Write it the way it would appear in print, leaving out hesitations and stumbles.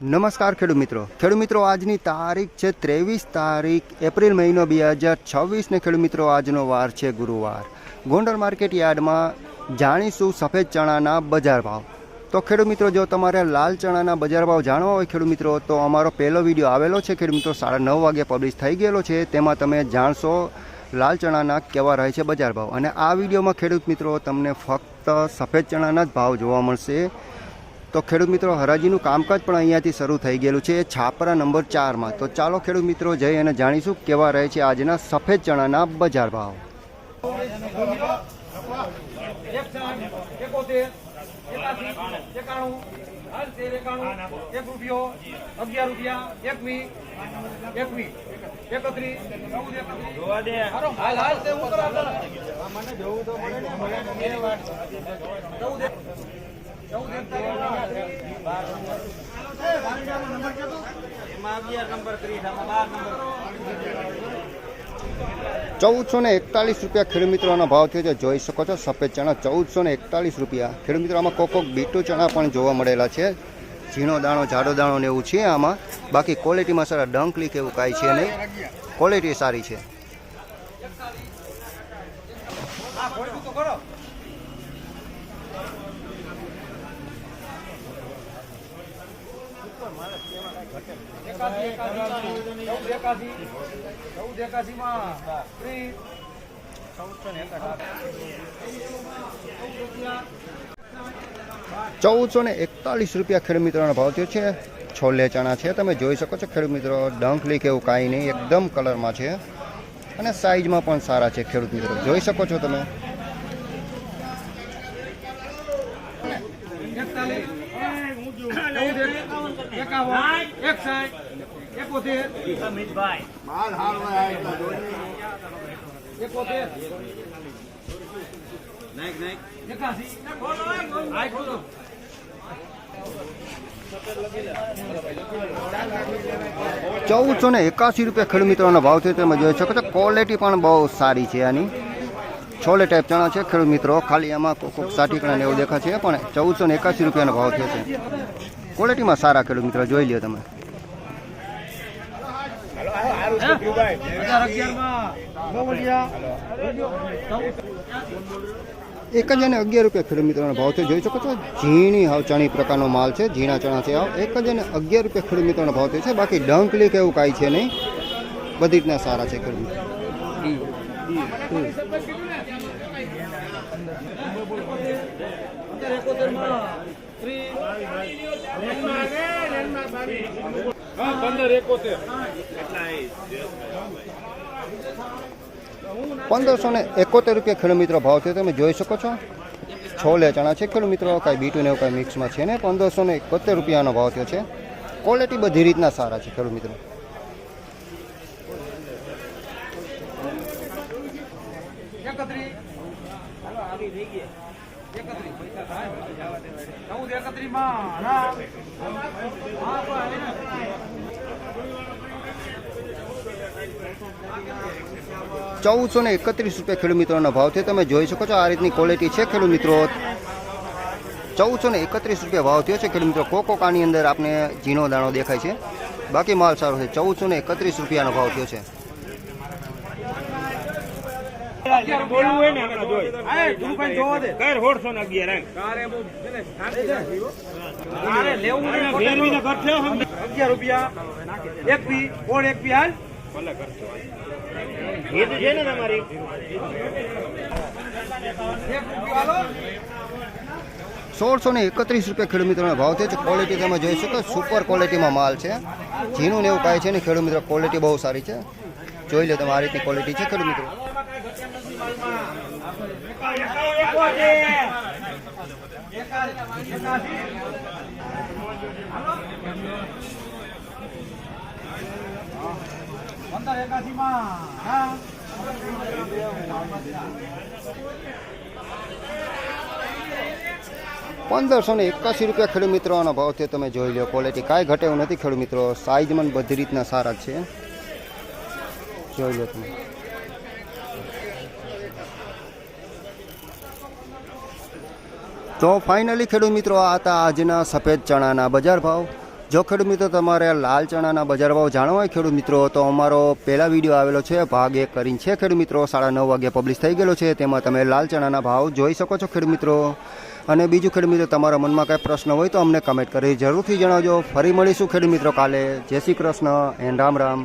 નમસ્કાર ખેડૂત મિત્રો આજની તારીખ છે 23 તારીખ એપ્રિલ મહિનો 2026 ને ખેડૂત મિત્રો આજનો વાર છે ગુરુવાર। ગોંડલ માર્કેટ યાર્ડમાં જાણીશું સફેદ ચણાના બજાર ભાવ। તો ખેડૂત મિત્રો જો તમારે લાલ ચણાના બજાર ભાવ જાણવા હોય ખેડૂત મિત્રો તો અમારો પહેલો વિડીયો આવેલો છે ખેડૂત મિત્રો 9:30 વાગે પબ્લિશ થઈ ગયેલો છે। તેમાં તમે જાણશો લાલ ચણાના કેવા રહે છે બજાર ભાવ। અને આ વિડીયોમાં ખેડૂત મિત્રો તમને ફક્ત સફેદ ચણાના જ ભાવ જોવા મળશે। તો ખેડૂત મિત્રો હરાજીનું કામકાજ પણ અહીંયાથી શરૂ થઈ ગયેલું છે છાપરા નંબર 4માં। તો ચાલો ખેડૂત મિત્રો જઈ અને જાણીશું કેવા રહે છે આજના સફેદ ચણાના બજાર ભાવ। ₹1441 ખેડૂત મિત્રોનો ભાવ થયો છે। જોઈ શકો છો સફેદ ચણા ₹1441। ખેડૂત મિત્રો આમાં કોક બીટુ ચણા પણ જોવા મળેલા છે। ઝીણો દાણો જાડો દાણો ને એવું છે આમાં। બાકી ક્વોલિટીમાં સારા ડંકલી કે એવું કાંઈ છે નહીં, ક્વોલિટી સારી છે। ₹1441 ખેડૂત મિત્રોનો ભાવ થયો છે। છોલે ચણા છે, તમે જોઈ શકો છો ખેડૂત મિત્રો, ડંકલી કે એવું કાંઈ નહીં, એકદમ કલરમાં છે અને સાઈઝમાં પણ સારા છે ખેડૂત મિત્રો, જોઈ શકો છો તમે। ₹1481 ખેડૂત મિત્રોનો ભાવ થયો તમે જોઈ શકો છો। ક્વોલિટી પણ બહુ સારી છે આની। છોલે ટાઈપ ચણા છે ખેડૂત મિત્રો, ખાલી આમાં કોક સાટીકણા ને એવું દેખા છે, પણ ₹1481 નો ભાવ થયો છે। ક્વોલિટીમાં સારા ખેડૂત મિત્રો, જોઈ લ્યો તમે। ₹1011 ખેડૂત મિત્રોનો ભાવ છે, જોઈ શકો છો। ઝીણી હાવ ચણી પ્રકારનો માલ છે, ઝીણા ચણા છે। ₹1011 ખેડૂત મિત્રોનો ભાવ થયો છે। બાકી ડંકલી કે એવું કાંઈ છે નહીં, બધી રીતના સારા છે ખેડૂત મિત્રો। ₹1571 ખેડૂત મિત્રો ભાવ થયો તમે જોઈ શકો છો। છોલે ચણા છે ખેડૂત મિત્રો, કાંઈ બીટું ને એવું કાંઈ મિક્સમાં છે ને। ₹1571 ભાવ થયો છે। ક્વોલિટી બધી રીતના સારા છે ખેડૂત મિત્રો। ₹1431 ખેડૂત મિત્રોનો ભાવ છે, તમે જોઈ શકો છો। આ રીતની ક્વોલિટી છે ખેડૂત મિત્રો। ₹1431 ભાવ થયો છે ખેડૂત મિત્રો। કોક આની અંદર આપણે ઝીણો દાણો દેખાય છે, બાકી માલ સારો છે। ₹1431 ભાવ થયો છે। ₹1631 ખેડૂત મિત્રોનો ભાવ થયો છે। ક્વોલિટી તમે જોઈ શકો, સુપર ક્વોલિટીમાં માલ છે। ઝીણું ને એવું કાંઈ છે ને ખેડૂત મિત્રો, ક્વોલિટી બહુ સારી છે, જોઈ લો તમે। આ રીતની ક્વોલિટી છે ખેડૂત મિત્રો। ₹1581 ખેડૂત મિત્રોનો ભાવ છે, તમે જોઈ લો। ક્વોલિટી કાંઈ ઘટે એવું નથી ખેડૂત મિત્રો, સાઈઝમાં બધી રીતના સારા છે, જોઈ લો તમે। તો ફાઇનલી ખેડૂત મિત્રો આ હતા આજના સફેદ ચણાના બજાર ભાવ। જો ખેડૂત મિત્રો તમારે લાલ ચણાના બજાર ભાવ જાણવા હોય ખેડૂત મિત્રો તો અમારો પહેલા વિડીયો આવેલો છે, ભાગ 1 કરીને છે ખેડૂત મિત્રો, 9:30 વાગે પબ્લિશ થઈ ગયેલો છે. તેમાં તમે લાલ ચણાના ભાવ જોઈ શકો છો ખેડૂત મિત્રો. અને બીજું ખેડૂત મિત્રો, તમારા મનમાં કાંઈ પ્રશ્ન હોય તો અમને કમેન્ટ કરી જરૂરથી જણાવજો. ફરી મળીશું ખેડૂત મિત્રો કાલે. જય શ્રી કૃષ્ણ એન્ડ રામ રામ.